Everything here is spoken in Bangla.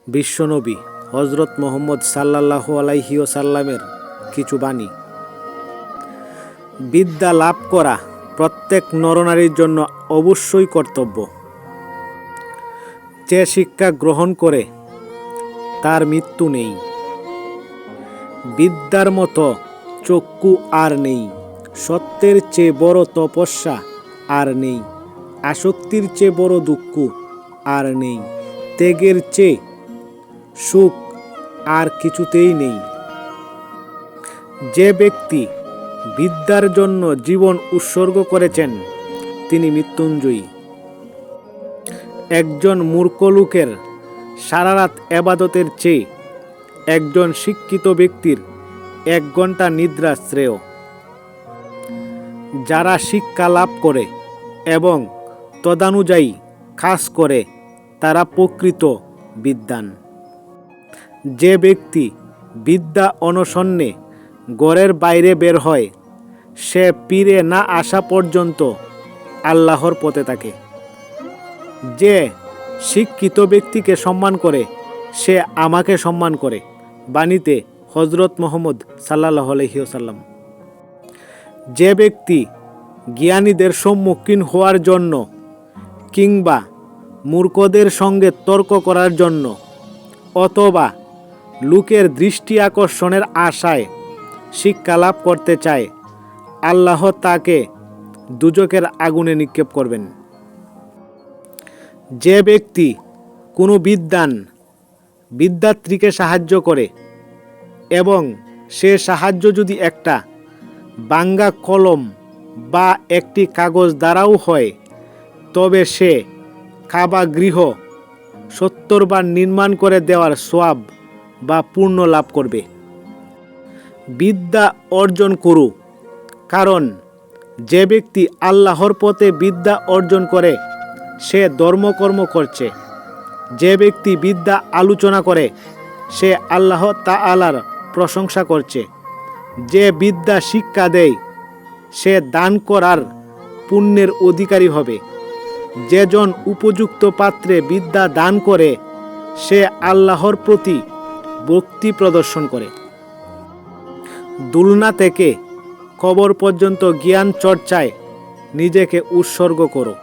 বিশ্বনবী হজরত মুহাম্মদ সাল্লাল্লাহু আলাইহি ওয়াসাল্লামের কিছু বাণী। বিদ্যা লাভ করা প্রত্যেক নরনারীর জন্য অবশ্যই কর্তব্য। যে শিক্ষা গ্রহণ করে তার মৃত্যু নেই। বিদ্যার মতো চক্ষু আর নেই, সত্যের চেয়ে বড় তপস্যা আর নেই, আসক্তির চেয়ে বড় দুঃখ আর নেই, ত্যাগের চেয়ে সুখ আর কিছুতেই নেই। যে ব্যক্তি বিদ্যার জন্য জীবন উৎসর্গ করেছেন তিনি মৃত্যুঞ্জয়ী। একজন মূর্খ লোকের সারারাত এবাদতের চেয়ে একজন শিক্ষিত ব্যক্তির 1 ঘন্টা নিদ্রা শ্রেয়। যারা শিক্ষা লাভ করে এবং তদানুযায়ী কাজ করে তারা প্রকৃত বিদ্বান। যে ব্যক্তি বিদ্যা অনশনে ঘরের বাইরে বের হয় সে ফিরে না আসা পর্যন্ত আল্লাহর পথে থাকে। যে শিক্ষিত ব্যক্তিকে সম্মান করে সে আমাকে সম্মান করে। বাণীতে হজরত মুহাম্মদ সাল্লাল্লাহু আলাইহি ওয়াসাল্লাম। যে ব্যক্তি জ্ঞানীদের সম্মুখীন হওয়ার জন্য কিংবা মূর্খদের সঙ্গে তর্ক করার জন্য অথবা লোকের দৃষ্টি আকর্ষণের আশায় শিক্ষা লাভ করতে চায় আল্লাহ তাকে দুজকের আগুনে নিক্ষেপ করবেন। যে ব্যক্তি কোনো বিদ্যার্থীকে সাহায্য করে এবং সে সাহায্য যদি একটা ভাঙ্গা কলম বা একটি কাগজ দ্বারাও হয় তবে সে কাবা গৃহ 70 বার নির্মাণ করে দেওয়ার সওয়াব বা পুণ্য লাভ করবে। বিদ্যা অর্জন করু, কারণ যে ব্যক্তি আল্লাহর পথে বিদ্যা অর্জন করে সে ধর্মকর্ম করছে। যে ব্যক্তি বিদ্যা আলোচনা করে সে আল্লাহ তাআলার প্রশংসা করছে। যে বিদ্যা শিক্ষা দেয় সে দান করার পুণ্যের অধিকারী হবে। যেজন উপযুক্ত পাত্রে বিদ্যা দান করে সে আল্লাহর প্রতি ভক্তি প্রদর্শন করে। দুলনা থেকে কবর পর্যন্ত জ্ঞান চর্চায় নিজেকে উৎসর্গ করো।